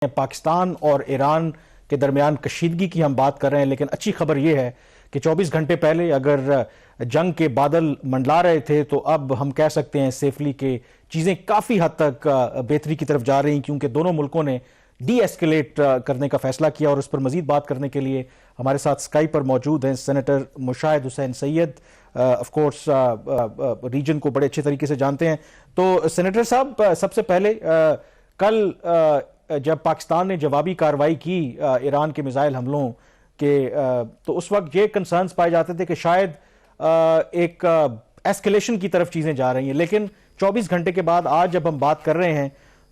پاکستان اور ایران کے درمیان کشیدگی کی ہم بات کر رہے ہیں، لیکن اچھی خبر یہ ہے کہ 24 گھنٹے پہلے اگر جنگ کے بادل منڈلا رہے تھے تو اب ہم کہہ سکتے ہیں سیفلی کہ چیزیں کافی حد تک بہتری کی طرف جا رہی ہیں، کیونکہ دونوں ملکوں نے ڈی ایسکیلیٹ کرنے کا فیصلہ کیا۔ اور اس پر مزید بات کرنے کے لیے ہمارے ساتھ اسکائی پر موجود ہیں senator Mushahid Hussain Syed, of course region کو بڑے اچھے طریقے سے جانتے ہیں۔ تو سینیٹر صاحب، سب سے پہلے کل جب پاکستان نے جوابی کارروائی کی ایران کے میزائل حملوں کے، تو اس وقت یہ کنسرنز پائے جاتے تھے کہ شاید ایک ایسکیلیشن کی طرف چیزیں جا رہی ہیں، لیکن 24 گھنٹے کے بعد آج جب ہم بات کر رہے ہیں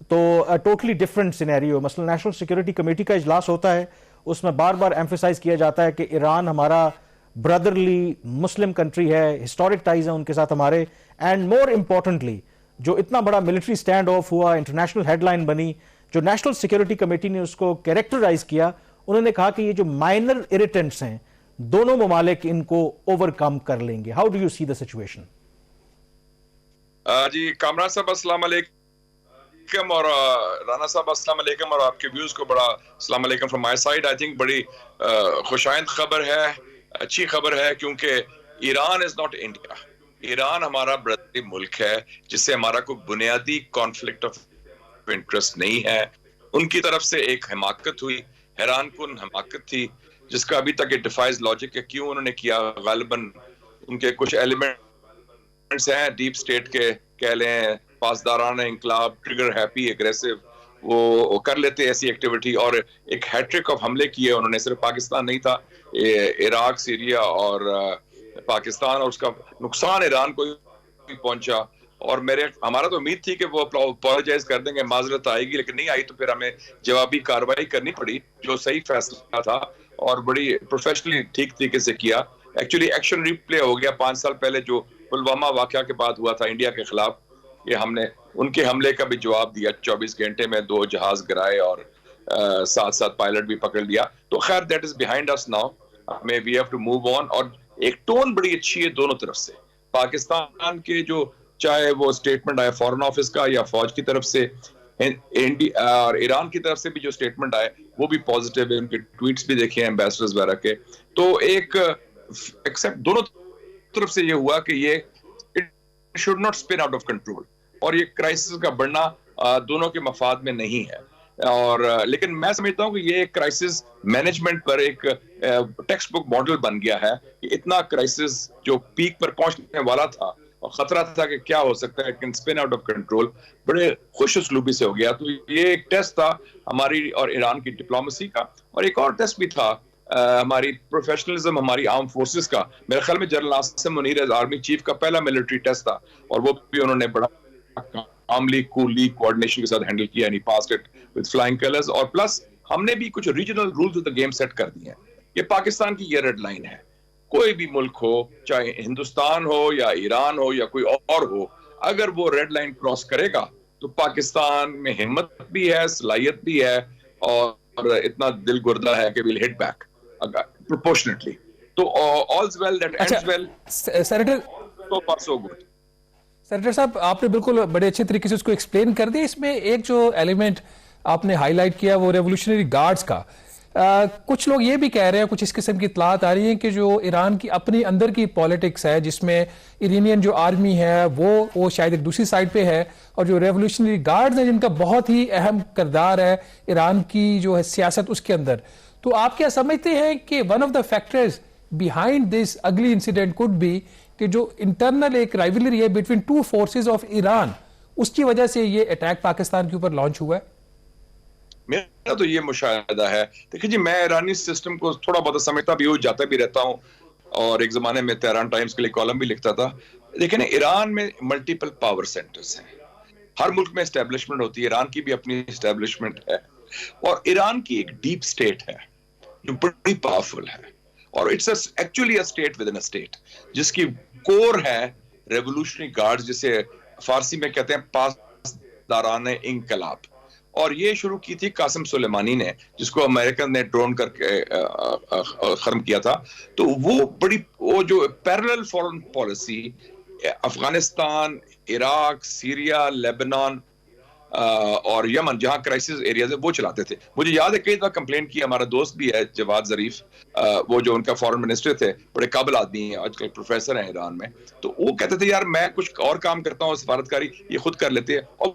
تو ٹوٹلی ڈیفرنٹ سینیریو۔ مثلا نیشنل سیکیورٹی کمیٹی کا اجلاس ہوتا ہے، اس میں بار بار ایمفیسائز کیا جاتا ہے کہ ایران ہمارا برادرلی مسلم کنٹری ہے، ہسٹورک ٹائز ہیں ان کے ساتھ ہمارے، اینڈ مور امپورٹنٹلی جو اتنا بڑا ملٹری سٹینڈ آف ہوا، انٹرنیشنل ہیڈ لائن بنی، جو نیشنل سیکیورٹی کمیٹی نے اس کو کیریکٹرائز کیا، انہوں نے کہا کہ یہ جو مائنر اریٹنٹس ہیں دونوں ممالک ان کو اوور کم کر لیں گے۔ How do you see the situation? جی کامران صاحب السلام علیکم، اور رانا صاحب السلام علیکم، اور آپ کے ویوز کو بڑا السلام علیکم from my side. I think بڑی خوشائند خبر ہے، اچھی خبر ہے، کیونکہ Iran is not India. Iran ہمارا برادری ملک ہے جس سے ہمارا کوئی بنیادی کانفلکٹ آف انٹرسٹ نہیں ہے۔ ان کی طرف سے ایک حماقت ہوئی، حیران کن حماقت تھی، جس کا ابھی تک ڈیفائز لاجک ہے کیوں انہوں نے کیا۔ غالباً ان کے کچھ ایلیمنٹس ہیں ڈیپ سٹیٹ کے، کہہ لیں پاسداران انقلاب، ٹریگر ہیپی اگریسو، وہ کر لیتے ایسی ایکٹیویٹی، اور ایک ہیٹرک آف حملے کیے انہوں نے۔ صرف پاکستان نہیں تھا، عراق، سیریا اور پاکستان، اور اس کا نقصان ایران کو پہنچا۔ اور ہمارا تو امید تھی کہ وہ اپولوجائز کر دیں گے، معذرت آئے گی، لیکن نہیں آئی، تو پھر ہمیں جوابی کارروائی کرنی پڑی، جو صحیح فیصلہ تھا اور بڑی پروفیشنلی ٹھیک طریقے سے کیا۔ ایکچولی ایکشن ریپلے ہو گیا 5 سال پہلے جو پلوامہ واقعہ کے بعد ہوا تھا انڈیا کے خلاف، یہ ہم نے ان کے حملے کا بھی جواب دیا۔ 24 گھنٹے میں 2 جہاز گرائے اور 7 پائلٹ بھی پکڑ لیا۔ تو خیر that is behind us now, ہمیں we have to move on. اور ایک ٹون بڑی اچھی ہے دونوں طرف سے، پاکستان کے جو چاہے وہ اسٹیٹمنٹ آئے فارن آفس کا یا فوج کی طرف سے، اور ایران کی طرف سے بھی جو اسٹیٹمنٹ آئے وہ بھی پازیٹیو ہے، ان کے ٹویٹس بھی دیکھے ہیں ایمبیسڈرز وغیرہ کے۔ تو ایک ایکسپٹ دونوں طرف سے یہ ہوا کہ یہ should not spin out of control، اور یہ کرائسس کا بڑھنا دونوں کے مفاد میں نہیں ہے۔ اور لیکن میں سمجھتا ہوں کہ یہ ایک کرائسس مینجمنٹ پر ایک ٹیکسٹ بک ماڈل بن گیا ہے کہ اتنا کرائسس جو پیک پر پہنچنے والا تھا اور خطرہ تھا کہ کیا ہو سکتا ہے، can spin out of control, بڑے خوش اسلوبی سے ہو گیا۔ تو یہ ایک ٹیسٹ تھا ہماری اور ایران کی ڈپلومیسی کا، اور ایک اور ٹیسٹ بھی تھا ہماری پروفیشنلزم، ہماری آرم فورسز کا۔ میرے خیال میں general Asim Munir as army chief کا پہلا ملٹری ٹیسٹ تھا، اور وہ بھی انہوں نے بڑا کاملی کوللی کوآرڈینیشن کے ساتھ ہینڈل کیا، یعنی passed it with flying colours. اور پلس ہم نے بھی کچھ regional rules of the game set کر دیے ہیں۔ یہ پاکستان کی یہ ریڈ لائن ہے، کوئی بھی ملک ہو، چاہے ہندوستان ہو یا ایران ہو یا کوئی اور ہو، اگر وہ ریڈ لائن کراس کرے گا تو پاکستان میں ہمت بھی ہے، صلاحیت بھی ہے، اور اتنا دل گردہ ہے کہ we'll hit back proportionately۔ تو all's well that ends well۔ Senator so far so good۔ Senator صاحب، آپ نے بالکل بڑے اچھے طریقے سے اس کو ایکسپلین کر دیا۔ اس میں ایک جو ایلیمنٹ آپ نے ہائی لائٹ کیا وہ ریولوشنری گارڈز کا، کچھ لوگ یہ بھی کہہ رہے ہیں، کچھ اس قسم کی اطلاعات آ رہی ہیں کہ جو ایران کی اپنی اندر کی پالیٹکس ہے، جس میں ایرانین جو آرمی ہے وہ شاید ایک دوسری سائڈ پہ ہے، اور جو ریولوشنری گارڈز ہیں جن کا بہت ہی اہم کردار ہے ایران کی جو ہے سیاست اس کے اندر۔ تو آپ کیا سمجھتے ہیں کہ one of the factors behind this اگلی انسیڈنٹ کوڈ بی کہ جو انٹرنل ایک رائیولری ہے بٹوین 2 فورسز آف ایران، اس کی وجہ سے یہ اٹیک پاکستان کے اوپر لانچ ہوا ہے؟ میرا تو یہ مشاہدہ ہے۔ دیکھیں جی، میں ایرانی سسٹم کو تھوڑا بہت سمجھتا بھی ہوں، جاتا بھی رہتا ہوں، اور ایک زمانے میں تہران ٹائمز کے لیے کالم بھی لکھتا تھا۔ لیکن ایران میں ملٹیپل پاور سینٹرز ہیں، ہر ملک میں اسٹیبلشمنٹ ہوتی ہے، ایران کی بھی اپنی اسٹیبلشمنٹ ہے، اور ایران کی ایک ڈیپ سٹیٹ ہے جو بڑی پاورفل ہے، اور it's actually a state within a state, جس کی کور ہے ریولوشنری گارڈز، جسے فارسی میں کہتے ہیں پاسداران انقلاب۔ اور یہ شروع کی تھی قاسم سلیمانی نے، جس کو امریکن نے ڈرون کر کے ختم کیا تھا۔ تو وہ جو parallel foreign policy Afghanistan, Iraq, Syria, Lebanon, اور یمن جہاں کرائسس ایریاز ہے وہ چلاتے تھے. مجھے یاد ہے کئی دفعہ کمپلین کی, ہمارا دوست بھی ہے جواد ظریف, وہ جو ان کا فارن منسٹر تھے, بڑے قابل آدمی ہیں, آج کل پروفیسر ہیں ایران میں, تو وہ کہتے تھے یار میں کچھ اور کام کرتا ہوں, سفارتکاری یہ خود کر لیتے ہیں. اور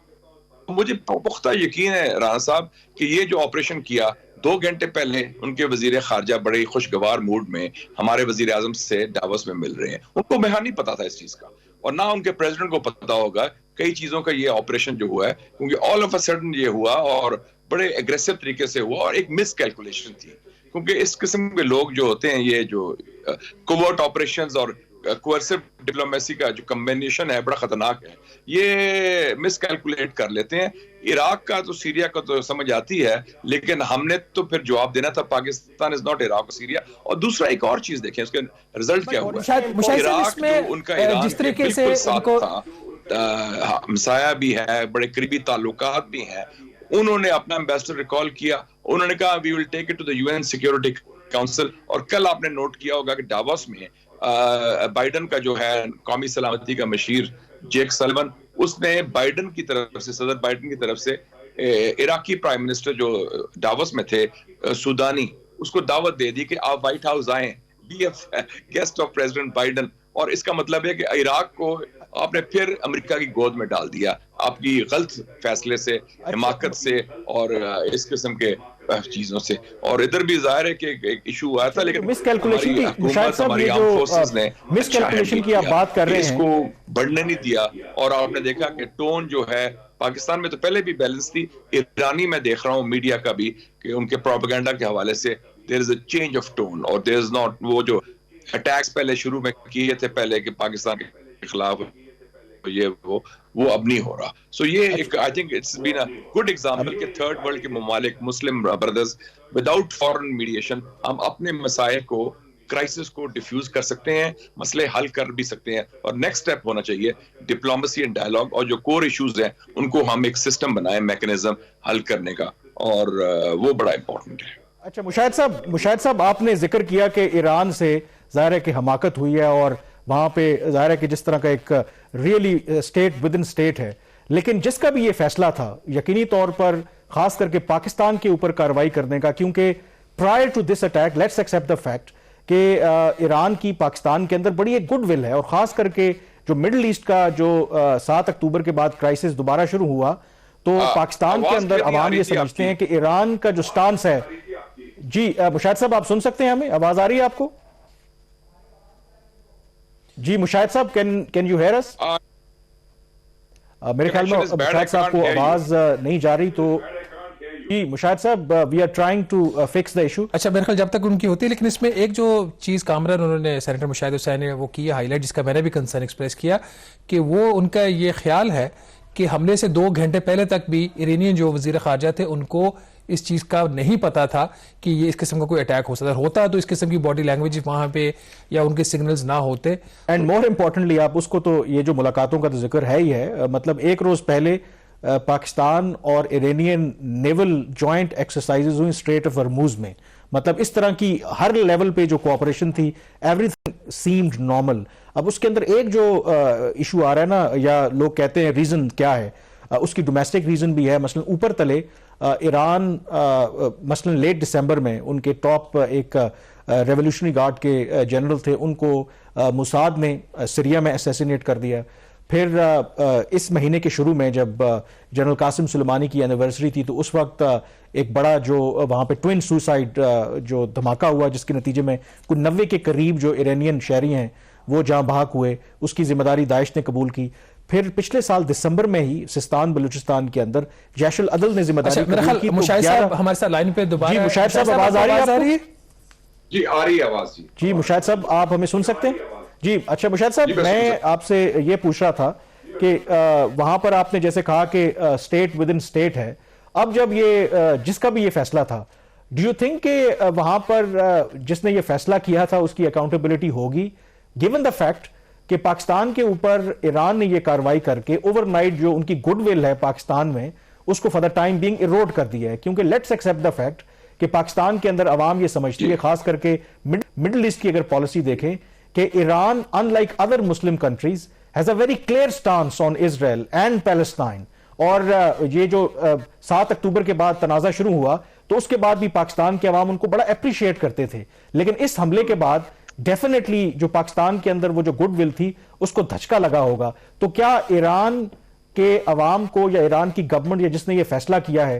مجھے پختہ یقین ہے رانا صاحب کہ یہ جو آپریشن کیا 2 گھنٹے پہلے ان کے وزیر خارجہ بڑے خوشگوار موڈ میں ہمارے وزیر اعظم سے ڈاوس میں مل رہے ہیں. ان کو محا نہیں پتا تھا اس چیز کا, اور نہ ان کے پریزیڈنٹ کو پتا ہوگا کئی چیزوں کا یہ آپریشن جو ہوا ہے, کیونکہ آل آف اے سڈن یہ ہوا اور بڑے اگریسو طریقے سے ہوا, اور ایک مس کیلکولیشن تھی, کیونکہ اس قسم کے لوگ جو ہوتے ہیں یہ جو کوورٹ آپریشنز اور کوئرسو ڈپلومیسی کا جو کمبینیشن ہے بڑا خطرناک ہے, یہ مس کیلکولیٹ کر لیتے ہیں. عراق کا تو سیریا کا تو سمجھ آتی ہے, لیکن ہم نے تو پھر جواب دینا تھا, Pakistan is not Iraq Syria. اور دوسرا ایک اور چیز دیکھیں اس کے رزلٹ کیا ہوا ہے. عراق جو ان کا ایران جس طریقے سے بالکل ساتھ تھا, ہمسایہ بھی ہے, بڑے قریبی تعلقات بھی ہیں, انہوں نے اپنا ایمبیسڈر ریکال کیا, انہوں نے کہا we will take it to the UN security council. اور کل آپ نے نوٹ کیا ہوگا کہ ڈاوس میں بائیڈن کا جو ہے قومی سلامتی کا مشیر جیک سلون, اس نے بائیڈن کی طرف سے, صدر بائیڈن کی طرف سے عراقی پرائم منسٹر جو ڈاوس میں تھے سودانی, اس کو دعوت دے دی کہ آپ وائٹ ہاؤس آئیں, be guest of President Biden. اور اس کا مطلب ہے کہ عراق کو آپ نے پھر امریکہ کی گود میں ڈال دیا آپ کی غلط فیصلے سے, حماقت سے, اور اس قسم کے چیزوں سے. اور ادھر بھی ظاہر ہے کہ ایک ایشو ہوا تھا, لیکن مس کیلکولیشن کی مشاہد صاحب, یہ جو مس کیلکولیشن کی آپ بات کر رہے ہیں اس کو بڑھنے نہیں دیا. اور آپ نے دیکھا کہ ٹون جو ہے پاکستان میں تو پہلے بھی بیلنس تھی, ایرانی میں دیکھ رہا ہوں میڈیا کا بھی کہ ان کے پروپیگنڈا کے حوالے سے دیر از اے چینج آف ٹون, اور دیر از ناٹ وہ جو اٹیکس پہلے شروع میں کیے تھے پہلے کہ پاکستان کے خلاف یہ وہ اب نہیں ہو رہا. سو یہ ایک I think it's been a good example کہ تھرڈ ورلڈ کے ممالک Muslim brothers without foreign mediation ہم اپنے مسائل کو کرائسس کو ڈیفیوز کر سکتے ہیں, مسئلے حل کر بھی سکتے ہیں. اور نیکسٹ اسٹیپ ہونا چاہیے ڈپلومیسی اینڈ ڈائلاگ, اور جو کور ایشوز ہیں ان کو ہم ایک سسٹم بنائیں میکنزم حل کرنے کا, اور وہ بڑا امپورٹنٹ ہے. اچھا مشاہد صاحب آپ نے ذکر کیا کہ ایران سے ظاہر ہے کہ حماقت ہوئی ہے, اور وہاں پہ ظاہر ہے کہ جس طرح کا ایک really state with in state ہے, لیکن جس کا بھی یہ فیصلہ تھا یقینی طور پر خاص کر کے پاکستان کے اوپر کارروائی کرنے کا, کیونکہ prior to this attack let's accept the fact کہ ایران کی پاکستان کے اندر بڑی ایک گڈ ول ہے, اور خاص کر کے جو مڈل ایسٹ کا جو 7 اکتوبر کے بعد کرائسس دوبارہ شروع ہوا, تو پاکستان کے اندر عوام یہ سمجھتے ہیں کہ ایران کا جو سٹانس ہے. جی مشاہد صاحب آپ سن سکتے ہیں ہمیں, آواز آ رہی ہے آپ کو؟ جی مشاہد صاحب کین یو ہیئر اس؟ میرے خیال میں مشاہد صاحب کو آواز نہیں جا رہی, تو جی مشاہد صاحب we are trying to fix the issue. اچھا میرے خیال جب تک ان کی ہوتی ہے, لیکن اس میں ایک جو چیز کامران انہوں نے سینیٹر مشاہد حسین نے وہ کی ہائی لائٹ, جس کا میں نے بھی کنسرن ایکسپریس کیا, کہ وہ ان کا یہ خیال ہے کہ حملے سے 2 گھنٹے پہلے تک بھی ایرانین جو وزیر خارجہ تھے ان کو اس چیز کا نہیں پتا تھا کہ یہ اس قسم کا کوئی اٹیک ہو سکتا ہوتا, تو اس قسم کی باڈی لینگویج وہاں پہ یا ان کے سگنلز نہ ہوتے. اینڈ مور امپورٹنٹلی آپ اس کو, تو یہ جو ملاقاتوں کا تو ذکر ہے ہی ہے, مطلب ایک روز پہلے پاکستان اور ایرانین نیول جوائنٹ ایکسرسائزز ہوئی اسٹریٹ آف ہرموز میں, مطلب اس طرح کی ہر لیول پہ جو کوآپریشن تھی, ایوری تھنگ سیمڈ نارمل. اب اس کے اندر ایک جو ایشو آ رہا ہے نا, یا لوگ کہتے ہیں ریزن کیا ہے, اس کی ڈومیسٹک ریزن بھی ہے. مثلا اوپر تلے ایران مثلا لیٹ دسمبر میں ان کے ٹاپ ایک ریولیوشنری گارڈ کے جنرل تھے, ان کو موساد نے سیریا میں اسیسینیٹ کر دیا. پھر اس مہینے کے شروع میں جب جنرل قاسم سلیمانی کی اینیورسری تھی, تو اس وقت ایک بڑا جو وہاں پہ ٹوین سوسائڈ جو دھماکہ ہوا, جس کے نتیجے میں کوئی 90 کے قریب جو ایرانین شہری ہیں وہ جہاں بھاگ ہوئے, اس کی ذمہ داری داعش نے قبول کی. پھر پچھلے سال دسمبر میں ہی سستان بلوچستان کے اندر جیش العدل نے ذمہ داری قبول کی. مشاہد صاحب ہمارے ساتھ لائن پہ دوبارہ. جی مشاہد صاحب آواز آ رہی ہے؟ جی آ رہی ہے آواز. جی مشاہد صاحب آپ ہمیں سن سکتے ہیں؟ جی اچھا مشاہد صاحب میں آپ سے یہ پوچھ رہا تھا کہ وہاں پر آپ نے جیسے کہا کہ اسٹیٹ ود ان اسٹیٹ ہے, اب جب یہ جس کا بھی یہ فیصلہ تھا, ڈو یو تھنک کہ وہاں پر جس نے یہ فیصلہ کیا تھا اس کی اکاؤنٹیبلٹی ہوگی, گیون دا فیکٹ کہ پاکستان کے اوپر ایران نے یہ کاروائی کر کے اوور نائٹ جو ان کی گڈ ول ہے پاکستان میں, اس کو for the time being erode کر دیا ہے. کیونکہ لیٹس ایکسپٹ دا فیکٹ کہ پاکستان کے اندر عوام یہ سمجھتی ہے, خاص کر کے مڈل ایسٹ کی اگر پالیسی دیکھیں, کہ Iran in like other Muslim countries has a very clear stance on Israel and Palestine, اور یہ جو 7 اکتوبر کے بعد تنازع شروع ہوا تو اس کے بعد بھی پاکستان کے عوام ان کو بڑا اپریشیٹ کرتے تھے، لیکن اس حملے کے بعد ڈیفینیٹلی جو پاکستان کے اندر وہ جو گڈ ول تھی اس کو دھچکا لگا ہوگا. تو کیا ایران کے عوام کو یا ایران کی گورنمنٹ یا جس نے یہ فیصلہ کیا ہے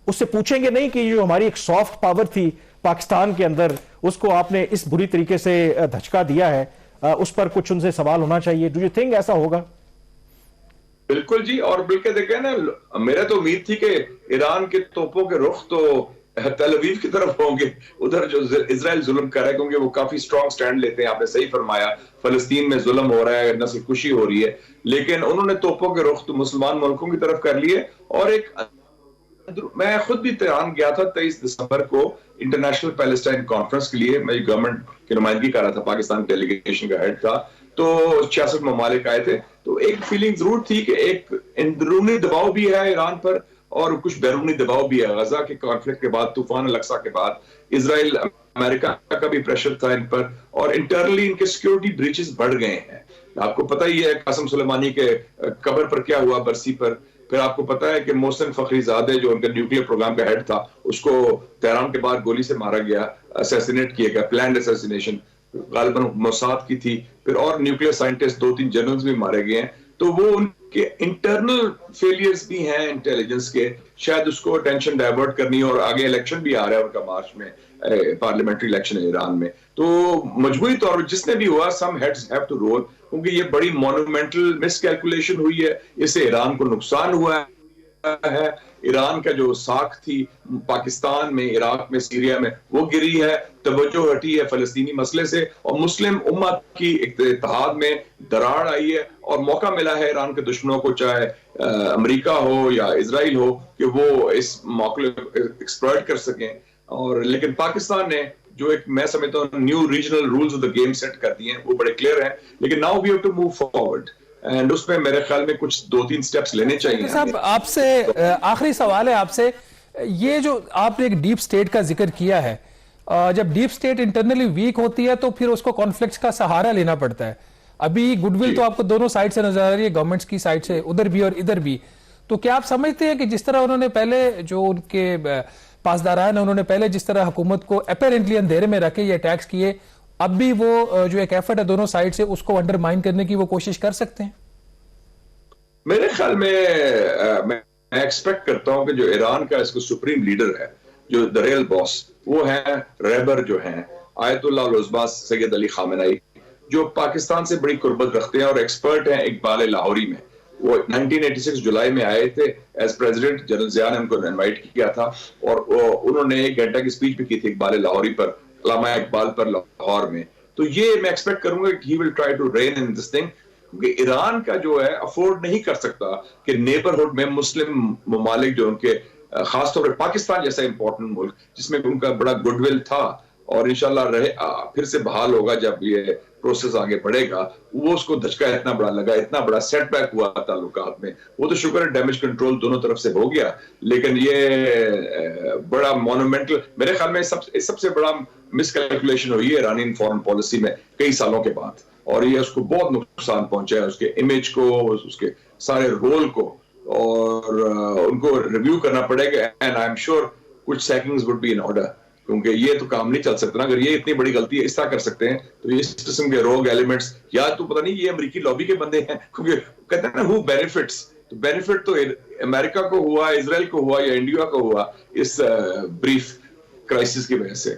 اس سے پوچھیں گے نہیں کہ یہ جو ہماری ایک سافٹ پاور تھی پاکستان کے اندر اس کو آپ نے اس بری طریقے سے دھچکا دیا ہے، اس پر کچھ ان سے سوال ہونا چاہیے؟ ڈو یو تھنک ایسا ہوگا؟ بالکل جی، اور بلکہ دیکھیں نا، میرا تو امید تھی کہ ایران کے توپوں کے رخ تو تل اویو کی طرف ہوں گے، ادھر جو اسرائیل ظلم کر رہا ہے، کیونکہ وہ کافی سٹرونگ سٹینڈ لیتے ہیں. آپ نے صحیح فرمایا، فلسطین میں ظلم ہو رہا ہے، نسل کشی ہو رہی ہے، لیکن انہوں نے توپوں کے رخ تو مسلمان ملکوں کی طرف کر لیے. اور ایک میں خود بھی تہران گیا تھا 23 دسمبر کو انٹرنیشنل پیلسٹائن کانفرنس کے لیے. میں گورنمنٹ کی نمائندگی کر رہا تھا، پاکستان ڈیلیگیشن کا ہیڈ تھا، تو 66 ممالک آئے تھے. تو ایک فیلنگ ضرور تھی کہ ایک اندرونی دباؤ بھی ہے ایران پر اور کچھ بیرونی دباؤ بھی ہے. غزہ کے کانفلکٹ کے بعد، طوفان الاقصی کے بعد اسرائیل امریکہ کا بھی پریشر تھا ان پر، اور انٹرنلی ان کے سیکیورٹی بریچز بڑھ گئے ہیں. آپ کو پتہ ہی ہے قاسم سلیمانی کے قبر پر کیا ہوا، برسی پر. پھر آپ کو پتا ہے کہ محسن فخری زادہ جو ان کا نیوکلیر پروگرام کا ہیڈ تھا، اس کو تہران کے بعد گولی سے مارا گیا، اسیسینیٹ کیا گیا، پلانڈ اسیسینیشن، غالباً موساد کی تھی. پھر اور نیوکلیر سائنٹسٹ 2-3 جنرلز بھی مارے گئے ہیں. تو وہ ان کے انٹرنل فیلئرز بھی ہیں انٹیلیجنس کے، شاید اس کو ٹینشن ڈائیورٹ کرنی، اور آگے الیکشن بھی آ رہا ہے ان کا مارچ میں، پارلیمنٹری الیکشن ہے ایران میں. تو مجموعی طور پر جس نے بھی ہوا، سم ہیڈز ہیو ٹو رول، کیونکہ یہ بڑی مونومنٹل مس کیلکولیشن ہوئی ہے. اس سے ایران کو نقصان ہوا ہے. ایران کا جو ساکھ تھی پاکستان میں، عراق میں، سیریا میں، وہ گری ہے. توجہ ہٹی ہے فلسطینی مسئلے سے، اور مسلم امت کی اتحاد میں دراڑ آئی ہے. اور موقع ملا ہے ایران کے دشمنوں کو، چاہے امریکہ ہو یا اسرائیل ہو، کہ وہ اس موقع ایکسپلائٹ کر سکیں. اور لیکن پاکستان نے جو ایک، میں سمجھتا ہوں، new regional rules of the game set کر دیے ہیں، وہ بڑے کلیئر ہیں. لیکن now we have to move forward, and اس میں میرے خیال میں کچھ 2-3 سٹیپس لینے چاہیے. صاحب آپ سے آخری سوال ہے آپ سے، یہ جو آپ نے ایک ڈیپ سٹیٹ کا ذکر کیا ہے، جب ڈیپ سٹیٹ انٹرنلی ویک ہوتی ہے تو پھر اس کو کانفلکٹس کا سہارا لینا پڑتا ہے. ابھی گڈ ول تو آپ کو دونوں سائڈ سے نظر آ رہی ہے، گورنمنٹس کی سائڈ سے، ادھر بھی اور ادھر بھی. تو کیا آپ سمجھتے ہیں کہ جس طرح انہوں نے پہلے، جو ان کے پاسداران ہیں، انہوں نے پہلے جس طرح حکومت کو اپیرنٹلی اندھیرے میں رکھے یہ اٹیکس کیے، اب بھی وہ جو ایک ایفرٹ ہے دونوں سائڈ سے، اس کو انڈرمائن کرنے کی وہ کوشش کر سکتے ہیں؟ میرے خیال میں ایکسپیکٹ کرتا ہوں کہ جو ایران کا اس کو سپریم لیڈر ہے، جو دا ریل باس، وہ ہیں رہبر جو ہیں آیت اللہ العظمیٰ سید علی خامنئی، جو پاکستان سے بڑی قربت رکھتے ہیں اور ایکسپرٹ ہیں اقبال لاہوری میں. وہ 1986 جولائی میں آئے تھے ایز پریزیڈنٹ. جنرل ضیاء نے ان کو انوائٹ کیا تھا، اور انہوں نے 1 گھنٹہ کی سپیچ بھی کی تھی اقبال لاہوری پر، علامہ اقبال پر لاہور میں. تو یہ میں ایکسپیکٹ کروں گا کہ he will try to rein in this thing, کیونکہ ایران کا جو ہے افورڈ نہیں کر سکتا کہ نیبرہڈ میں مسلم ممالک جو ان کے، خاص طور پر پاکستان جیسا امپورٹنٹ ملک جس میں ان کا بڑا گڈ ول تھا، اور انشاءاللہ پھر سے بحال ہوگا جب یہ پروسیس آگے بڑھے گا، وہ اس کو دھچکا اتنا بڑا لگا، اتنا بڑا سیٹ بیک ہوا تعلقات میں. وہ تو شکر ہے ڈیمیج کنٹرول دونوں طرف سے ہو گیا، لیکن یہ بڑا مونومنٹل، میرے خیال میں سب سے بڑا مس کیلکولیشن ہوئی ہے ایرانی فورن پالیسی میں کئی سالوں کے بعد، اور یہ اس کو بہت نقصان پہنچا ہے، اس کے امیج کو، اس کے سارے رول کو، اور ان کو ریویو کرنا پڑے گا. اینڈ آئی ایم شیور کچھ seconds would be in order, کیونکہ یہ تو کام نہیں چل سکتا نا. اگر یہ اتنی بڑی غلطی اس طرح کر سکتے ہیں تو یہ اس قسم کے روگ ایلیمنٹس، یا تو پتہ نہیں یہ امریکی لابی کے بندے ہیں، کیونکہ کہتے ہیں نا ہو بینیفٹس، تو بینیفٹ تو امریکہ کو ہوا، اسرائیل کو ہوا، یا انڈیا کو ہوا اس بریف کرائسس کی وجہ سے.